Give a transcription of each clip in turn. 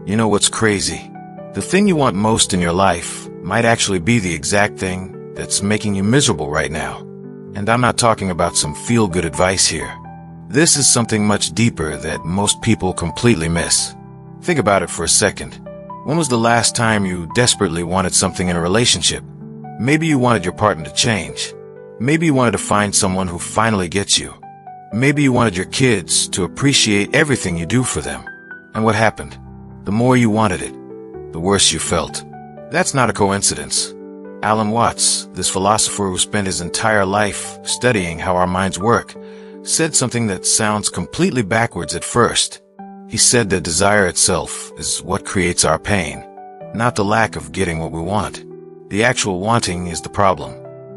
You know what's crazy? The thing you want most in your life might actually be the exact thing that's making you miserable right now. And I'm not talking about some feel-good advice here. This is something much deeper that most people completely miss. Think about it for a second. When was the last time you desperately wanted something in a relationship? Maybe you wanted your partner to change. Maybe you wanted to find someone who finally gets you. Maybe you wanted your kids to appreciate everything you do for them. And what happened? The more you wanted it, the worse you felt. That's not a coincidence. AlanAths, this philosopher who spent his entire life studying how our minds work, said something that sounds completely backwards at first. He said that desire itself is what creates our pain, not the lack of getting what we want. The actual wanting is the problem.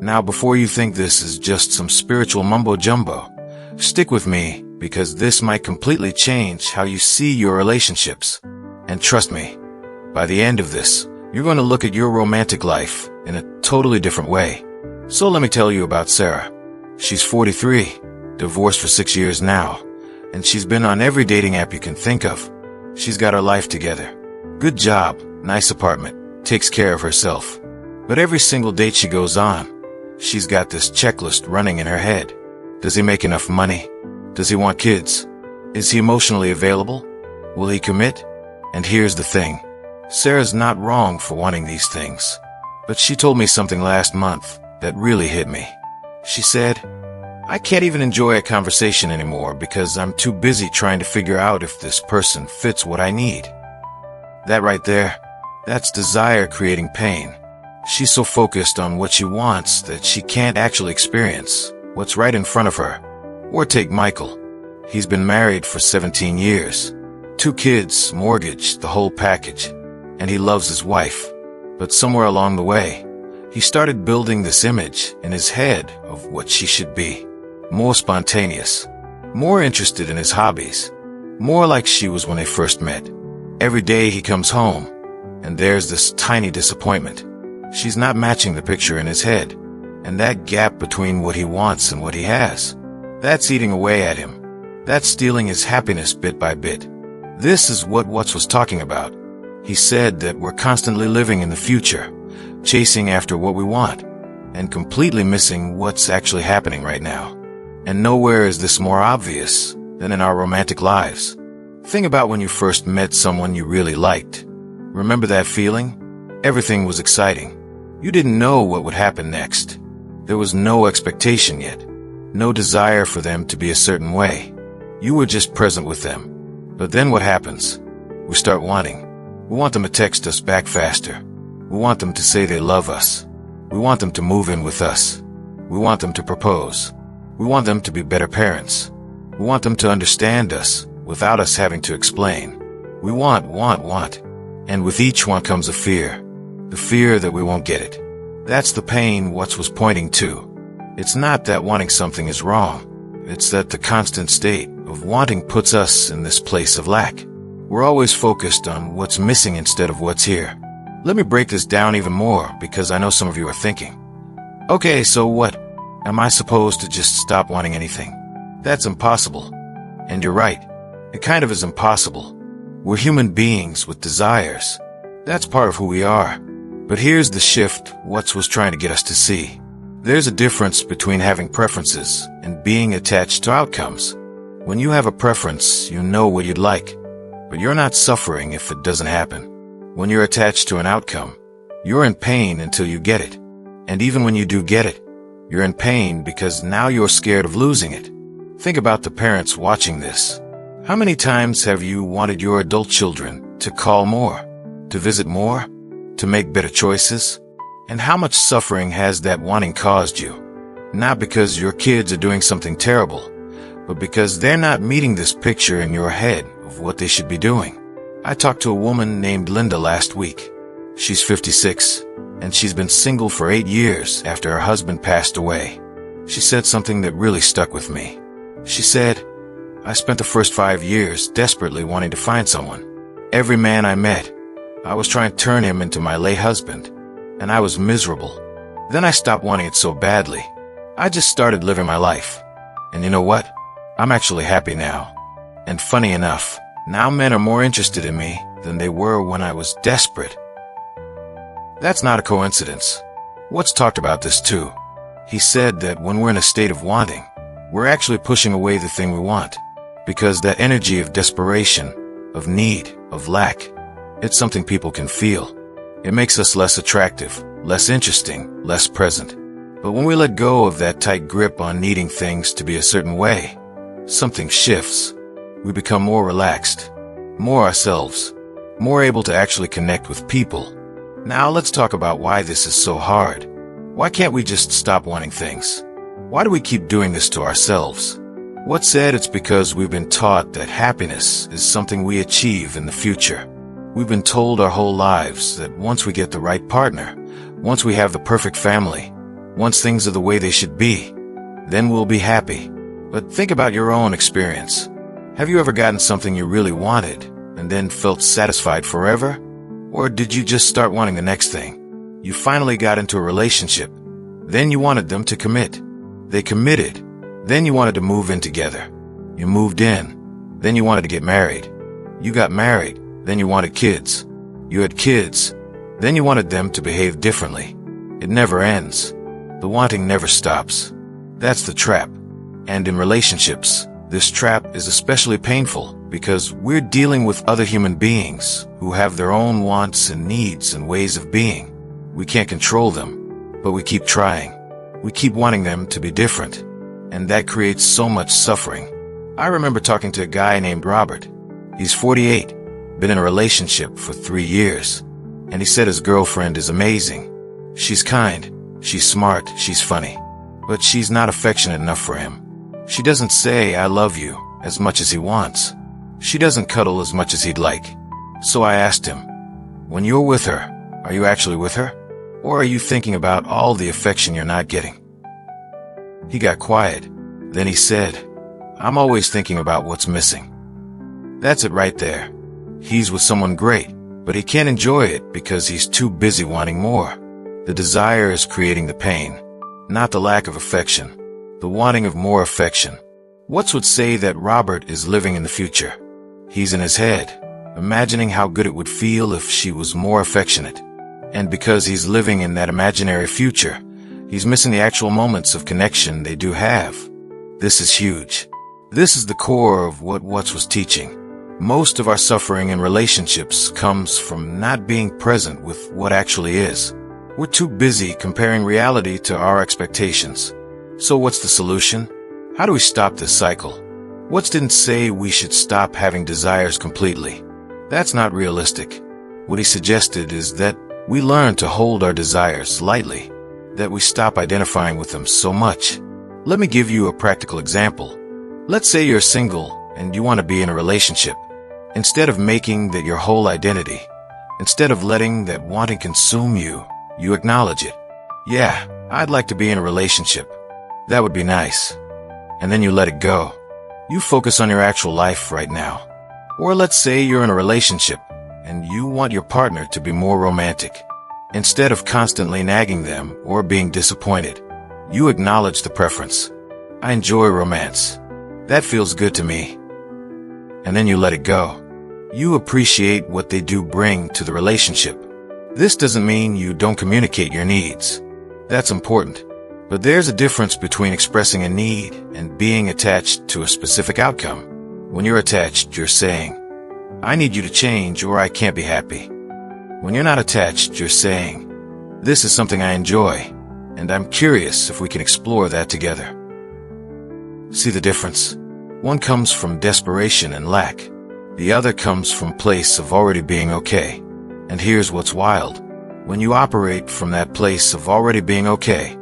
Now, before you think this is just some spiritual mumbo-jumbo, stick with me, because this might completely change how you see your relationships. And trust me, by the end of this, you're going to look at your romantic life in a totally different way. So let me tell you about Sarah. She's 43, divorced for 6 years now, and she's been on every dating app you can think of. She's got her life together. Good job, nice apartment, takes care of herself. But every single date she goes on, she's got this checklist running in her head. Does he make enough money? Does he want kids? Is he emotionally available? Will he commit? And here's the thing. Sarah's not wrong for wanting these things. But she told me something last month that really hit me. She said, I can't even enjoy a conversation anymore because I'm too busy trying to figure out if this person fits what I need. That right there, that's desire creating pain. She's so focused on what she wants that she can't actually experience what's right in front of her. Or take Michael. He's been married for 17 years. 2 kids, mortgage, the whole package. And he loves his wife. But somewhere along the way, he started building this image in his head of what she should be. More spontaneous. More interested in his hobbies. More like she was when they first met. Every day he comes home, and there's this tiny disappointment. She's not matching the picture in his head. And that gap between what he wants and what he has, that's eating away at him. That's stealing his happiness bit by bit. This is what Watts was talking about. He said that we're constantly living in the future, chasing after what we want, and completely missing what's actually happening right now. And nowhere is this more obvious than in our romantic lives. Think about when you first met someone you really liked. Remember that feeling? Everything was exciting. You didn't know what would happen next. There was no expectation yet, no desire for them to be a certain way. You were just present with them. But then what happens? We start wanting. We want them to text us back faster. We want them to say they love us. We want them to move in with us. We want them to propose. We want them to be better parents. We want them to understand us without us having to explain. We want. And with each want comes a fear. The fear that we won't get it. That's the pain Watts was pointing to. It's not that wanting something is wrong. It's that the constant state of wanting puts us in this place of lack. We're always focused on what's missing instead of what's here. Let me break this down even more because I know some of you are thinking, okay, so what? Am I supposed to just stop wanting anything? That's impossible. And you're right. It kind of is impossible. We're human beings with desires. That's part of who we are. But here's the shift Watts was trying to get us to see. There's a difference between having preferences and being attached to outcomes. When you have a preference, you know what you'd like, but you're not suffering if it doesn't happen. When you're attached to an outcome, you're in pain until you get it. And even when you do get it, you're in pain because now you're scared of losing it. Think about the parents watching this. How many times have you wanted your adult children to call more, to visit more, to make better choices? And how much suffering has that wanting caused you? Not because your kids are doing something terrible, but because they're not meeting this picture in your head of what they should be doing. I talked to a woman named Linda last week. She's 56, and she's been single for 8 years after her husband passed away. She said something that really stuck with me. She said, I spent the first 5 years desperately wanting to find someone. Every man I met, I was trying to turn him into my late husband, and I was miserable. Then I stopped wanting it so badly. I just started living my life. And you know what? I'm actually happy now. And funny enough, now men are more interested in me than they were when I was desperate. That's not a coincidence. Watts talked about this too. He said that when we're in a state of wanting, we're actually pushing away the thing we want, because that energy of desperation, of need, of lack, it's something people can feel. It makes us less attractive, less interesting, less present. But when we let go of that tight grip on needing things to be a certain way, something shifts. We become more relaxed, more ourselves, more able to actually connect with people. Now let's talk about why this is so hard. Why can't we just stop wanting things? Why do we keep doing this to ourselves? Watts said it's because we've been taught that happiness is something we achieve in the future. We've been told our whole lives that once we get the right partner, once we have the perfect family, once things are the way they should be, then we'll be happy. But think about your own experience. Have you ever gotten something you really wanted and then felt satisfied forever? Or did you just start wanting the next thing? You finally got into a relationship. Then you wanted them to commit. They committed. Then you wanted to move in together. You moved in. Then you wanted to get married. You got married. Then you wanted kids. You had kids. Then you wanted them to behave differently. It never ends. The wanting never stops. That's the trap. And in relationships, this trap is especially painful because we're dealing with other human beings who have their own wants and needs and ways of being. We can't control them, but we keep trying. We keep wanting them to be different, and that creates so much suffering. I remember talking to a guy named Robert. He's 48, been in a relationship for 3 years, and he said his girlfriend is amazing. She's kind, she's smart, she's funny, but she's not affectionate enough for him. She doesn't say I love you as much as he wants. She doesn't cuddle as much as he'd like. So I asked him, when you're with her, are you actually with her? Or are you thinking about all the affection you're not getting? He got quiet. Then he said, I'm always thinking about what's missing. That's it right there. He's with someone great, but he can't enjoy it because he's too busy wanting more. The desire is creating the pain, not the lack of affection, the wanting of more affection. Watts would say that Robert is living in the future. He's in his head, imagining how good it would feel if she was more affectionate. And because he's living in that imaginary future, he's missing the actual moments of connection they do have. This is huge. This is the core of what Watts was teaching. Most of our suffering in relationships comes from not being present with what actually is. We're too busy comparing reality to our expectations. So what's the solution? How do we stop this cycle? Watts didn't say we should stop having desires completely. That's not realistic. What he suggested is that we learn to hold our desires lightly, that we stop identifying with them so much. Let me give you a practical example. Let's say you're single and you want to be in a relationship. Instead of making that your whole identity, instead of letting that wanting consume you, you acknowledge it. Yeah, I'd like to be in a relationship. That would be nice. And then you let it go. You focus on your actual life right now. Or let's say you're in a relationship and you want your partner to be more romantic. Instead of constantly nagging them or being disappointed, you acknowledge the preference. I enjoy romance. That feels good to me. And then you let it go. You appreciate what they do bring to the relationship. This doesn't mean you don't communicate your needs. That's important. But there's a difference between expressing a need and being attached to a specific outcome. When you're attached, you're saying, I need you to change or I can't be happy. When you're not attached, you're saying, this is something I enjoy, and I'm curious if we can explore that together. See the difference? One comes from desperation and lack. The other comes from a place of already being okay. And here's what's wild. When you operate from that place of already being okay,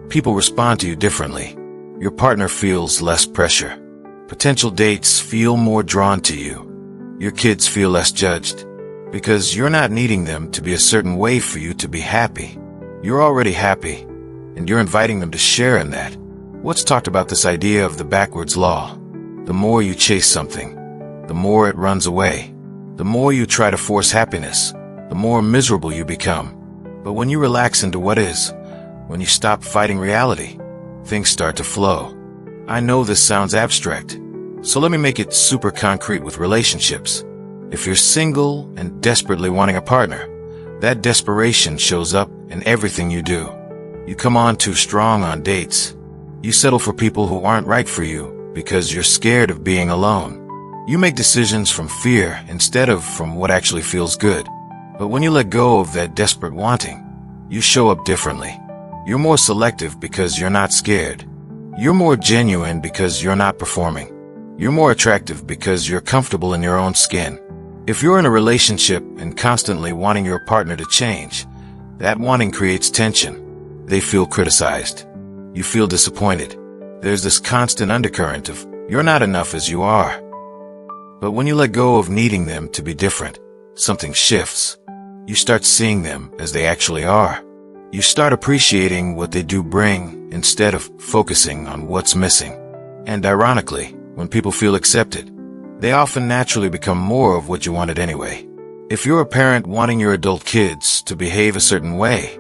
people respond to you differently. Your partner feels less pressure. Potential dates feel more drawn to you. Your kids feel less judged. Because you're not needing them to be a certain way for you to be happy. You're already happy, and you're inviting them to share in that. Watts talked about this idea of the backwards law. The more you chase something, the more it runs away. The more you try to force happiness, the more miserable you become. But when you relax into what is, when you stop fighting reality, things start to flow. I know this sounds abstract, so let me make it super concrete with relationships. If you're single and desperately wanting a partner, that desperation shows up in everything you do. You come on too strong on dates. You settle for people who aren't right for you because you're scared of being alone. You make decisions from fear instead of from what actually feels good. But when you let go of that desperate wanting, you show up differently. You're more selective because you're not scared. You're more genuine because you're not performing. You're more attractive because you're comfortable in your own skin. If you're in a relationship and constantly wanting your partner to change, that wanting creates tension. They feel criticized. You feel disappointed. There's this constant undercurrent of, you're not enough as you are. But when you let go of needing them to be different, something shifts. You start seeing them as they actually are. You start appreciating what they do bring instead of focusing on what's missing. And ironically, when people feel accepted, they often naturally become more of what you wanted anyway. If you're a parent wanting your adult kids to behave a certain way,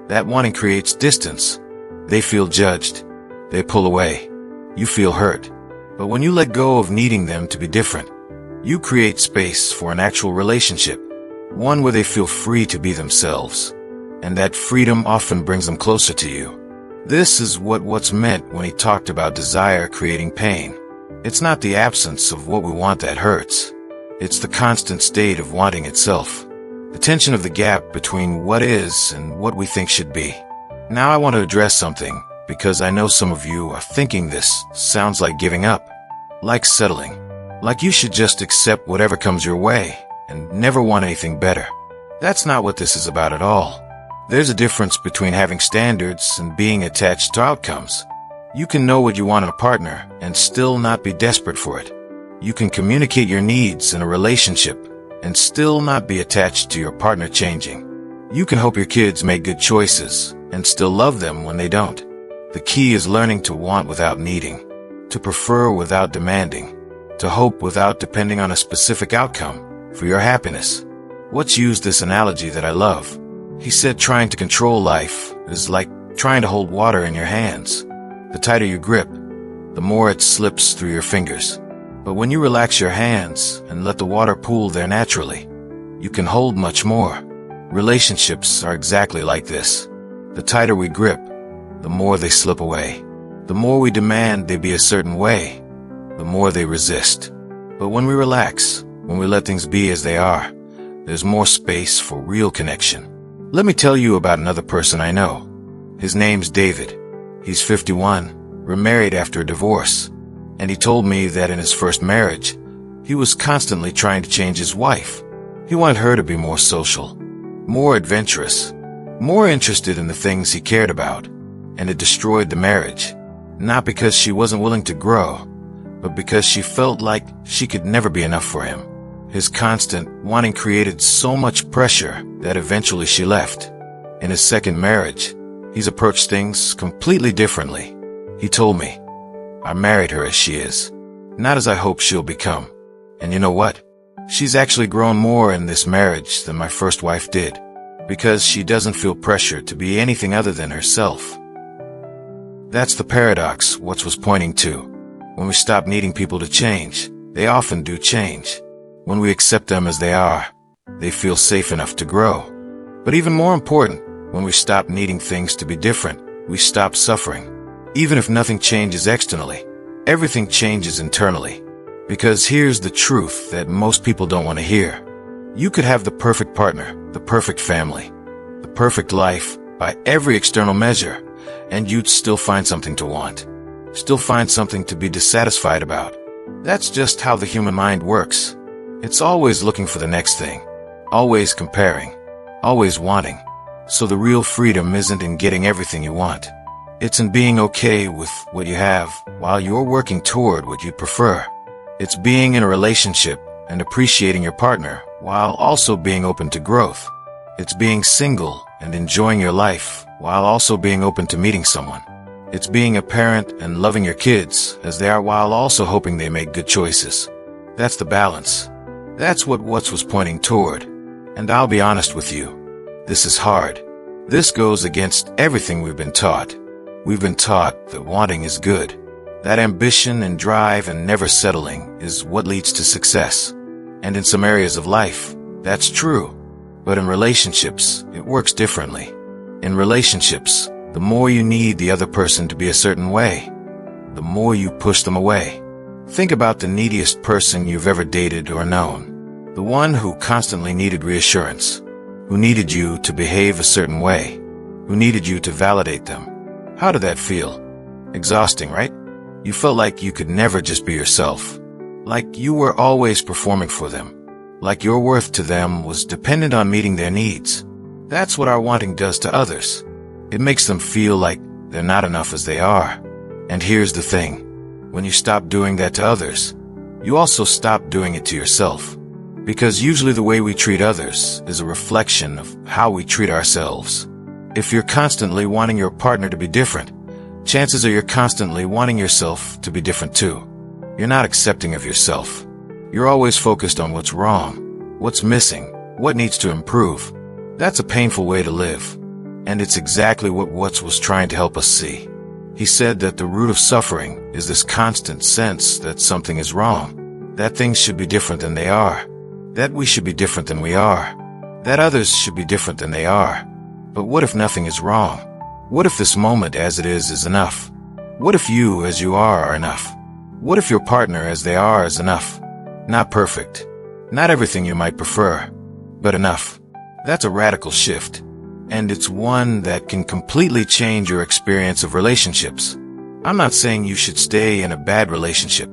that wanting creates distance. They feel judged. They pull away. You feel hurt. But when you let go of needing them to be different, you create space for an actual relationship, one where they feel free to be themselves. And that freedom often brings them closer to you. This is what's meant when he talked about desire creating pain. It's not the absence of what we want that hurts. It's the constant state of wanting itself. The tension of the gap between what is and what we think should be. Now I want to address something, because I know some of you are thinking this sounds like giving up, like settling, like you should just accept whatever comes your way and never want anything better. That's not what this is about at all. There's a difference between having standards and being attached to outcomes. You can know what you want in a partner and still not be desperate for it. You can communicate your needs in a relationship and still not be attached to your partner changing. You can hope your kids make good choices and still love them when they don't. The key is learning to want without needing, to prefer without demanding, to hope without depending on a specific outcome for your happiness. What's used this analogy that I love? He said trying to control life is like trying to hold water in your hands. The tighter you grip, the more it slips through your fingers. But when you relax your hands and let the water pool there naturally, you can hold much more. Relationships are exactly like this. The tighter we grip, the more they slip away. The more we demand they be a certain way, the more they resist. But when we relax, when we let things be as they are, there's more space for real connection. Let me tell you about another person I know. His name's David. He's 51, remarried after a divorce. And he told me that in his first marriage, he was constantly trying to change his wife. He wanted her to be more social, more adventurous, more interested in the things he cared about. And it destroyed the marriage, not because she wasn't willing to grow, but because she felt like she could never be enough for him. His constant wanting created so much pressure that eventually she left. In his second marriage, he's approached things completely differently. He told me, I married her as she is, not as I hope she'll become. And you know what? She's actually grown more in this marriage than my first wife did, because she doesn't feel pressure to be anything other than herself. That's the paradox Watts was pointing to. When we stop needing people to change, they often do change. When we accept them as they are, they feel safe enough to grow. But even more important, when we stop needing things to be different, we stop suffering. Even if nothing changes externally, everything changes internally. Because here's the truth that most people don't want to hear. You could have the perfect partner, the perfect family, the perfect life by every external measure, and you'd still find something to want. Still find something to be dissatisfied about. That's just how the human mind works. It's always looking for the next thing, always comparing, always wanting. So the real freedom isn't in getting everything you want. It's in being okay with what you have while you're working toward what you prefer. It's being in a relationship and appreciating your partner while also being open to growth. It's being single and enjoying your life while also being open to meeting someone. It's being a parent and loving your kids as they are while also hoping they make good choices. That's the balance. That's what Watts was pointing toward. And I'll be honest with you. This is hard. This goes against everything we've been taught. We've been taught that wanting is good, that ambition and drive and never settling is what leads to success. And in some areas of life, that's true. But in relationships, it works differently. In relationships, the more you need the other person to be a certain way, the more you push them away. Think about the neediest person you've ever dated or known. The one who constantly needed reassurance, who needed you to behave a certain way, who needed you to validate them. How did that feel? Exhausting, right? You felt like you could never just be yourself. Like you were always performing for them. Like your worth to them was dependent on meeting their needs. That's what our wanting does to others. It makes them feel like they're not enough as they are. And here's the thing. When you stop doing that to others, you also stop doing it to yourself. Because usually the way we treat others is a reflection of how we treat ourselves. If you're constantly wanting your partner to be different, chances are you're constantly wanting yourself to be different too. You're not accepting of yourself. You're always focused on what's wrong, what's missing, what needs to improve. That's a painful way to live. And it's exactly what Watts was trying to help us see. He said that the root of suffering is this constant sense that something is wrong, that things should be different than they are, that we should be different than we are, that others should be different than they are. But what if nothing is wrong? What if this moment as it is enough? What if you as you are enough? What if your partner as they are is enough? Not perfect. Not everything you might prefer, but enough. That's a radical shift. And it's one that can completely change your experience of relationships. I'm not saying you should stay in a bad relationship.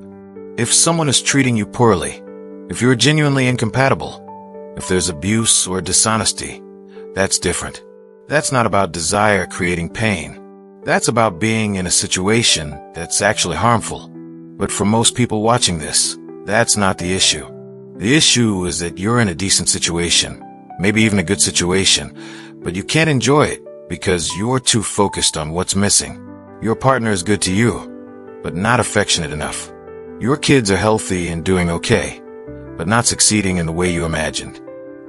If someone is treating you poorly, if you're genuinely incompatible, if there's abuse or dishonesty, that's different. That's not about desire creating pain. That's about being in a situation that's actually harmful. But for most people watching this, that's not the issue. The issue is that you're in a decent situation, maybe even a good situation, but you can't enjoy it because you're too focused on what's missing. Your partner is good to you, but not affectionate enough. Your kids are healthy and doing okay, but not succeeding in the way you imagined.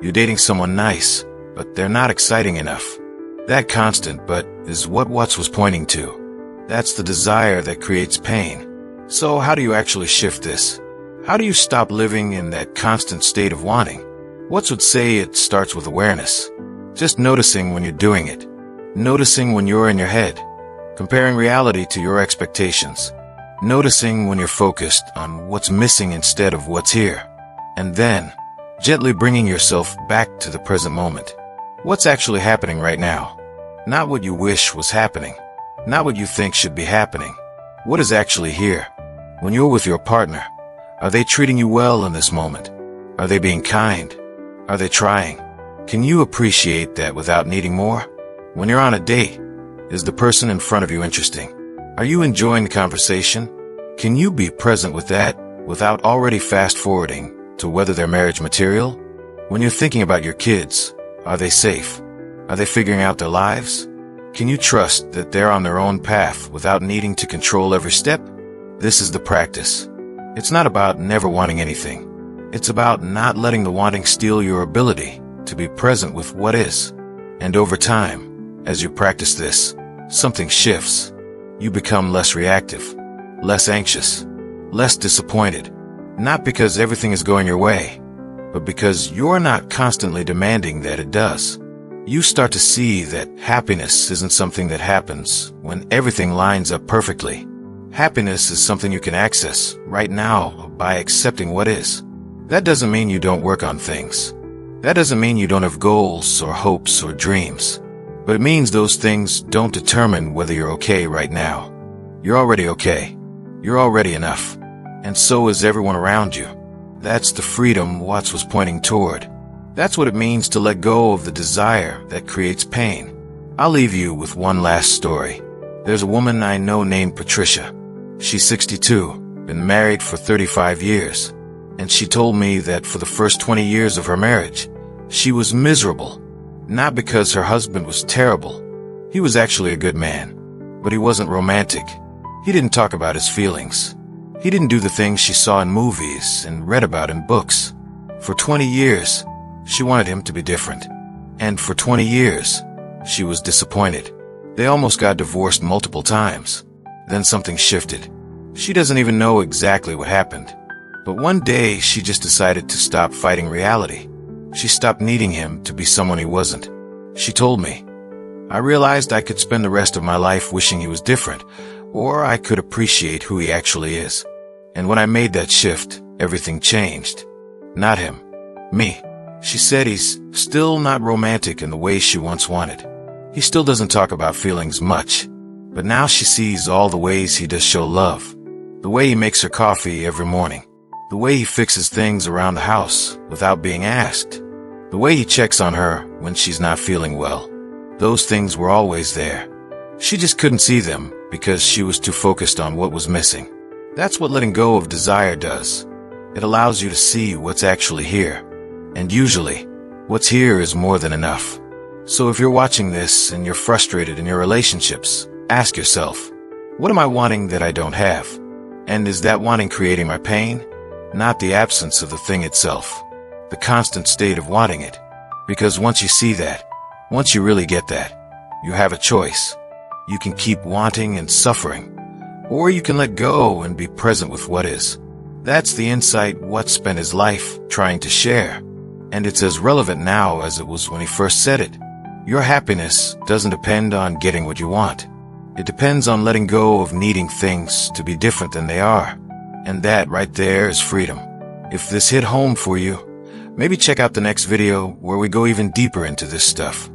You're dating someone nice, but they're not exciting enough. That constant but is what Watts was pointing to. That's the desire that creates pain. So how do you actually shift this? How do you stop living in that constant state of wanting? Watts would say it starts with awareness. Just noticing when you're doing it. Noticing when you're in your head. Comparing reality to your expectations. Noticing when you're focused on what's missing instead of what's here. And then, gently bringing yourself back to the present moment. What's actually happening right now? Not what you wish was happening. Not what you think should be happening. What is actually here? When you're with your partner, are they treating you well in this moment? Are they being kind? Are they trying? Can you appreciate that without needing more? When you're on a date, is the person in front of you interesting? Are you enjoying the conversation? Can you be present with that without already fast-forwarding to whether they're marriage material? When you're thinking about your kids, are they safe? Are they figuring out their lives? Can you trust that they're on their own path without needing to control every step? This is the practice. It's not about never wanting anything. It's about not letting the wanting steal your ability to be present with what is. And over time, as you practice this, something shifts. You become less reactive, less anxious, less disappointed. Not because everything is going your way, but because you're not constantly demanding that it does. You start to see that happiness isn't something that happens when everything lines up perfectly. Happiness is something you can access right now by accepting what is. That doesn't mean you don't work on things. That doesn't mean you don't have goals or hopes or dreams. But it means those things don't determine whether you're okay right now. You're already okay. You're already enough. And so is everyone around you. That's the freedom Watts was pointing toward. That's what it means to let go of the desire that creates pain. I'll leave you with one last story. There's a woman I know named Patricia. She's 62, been married for 35 years. And she told me that for the first 20 years of her marriage, she was miserable. Not because her husband was terrible. He was actually a good man. But he wasn't romantic. He didn't talk about his feelings. He didn't do the things she saw in movies and read about in books. For 20 years, she wanted him to be different. And for 20 years, she was disappointed. They almost got divorced multiple times. Then something shifted. She doesn't even know exactly what happened. But one day, she just decided to stop fighting reality. She stopped needing him to be someone he wasn't. She told me, "I realized I could spend the rest of my life wishing he was different, or I could appreciate who he actually is." And when I made that shift, everything changed. Not him. Me. She said he's still not romantic in the way she once wanted. He still doesn't talk about feelings much. But now she sees all the ways he does show love. The way he makes her coffee every morning. The way he fixes things around the house without being asked. The way he checks on her when she's not feeling well. Those things were always there. She just couldn't see them because she was too focused on what was missing. That's what letting go of desire does. It allows you to see what's actually here. And usually, what's here is more than enough. So if you're watching this and you're frustrated in your relationships, ask yourself, what am I wanting that I don't have? And is that wanting creating my pain? Not the absence of the thing itself. The constant state of wanting it. Because once you see that, once you really get that, you have a choice. You can keep wanting and suffering, or you can let go and be present with what is. That's the insight Watt spent his life trying to share. And it's as relevant now as it was when he first said it. Your happiness doesn't depend on getting what you want. It depends on letting go of needing things to be different than they are. And that right there is freedom. If this hit home for you, maybe check out the next video where we go even deeper into this stuff.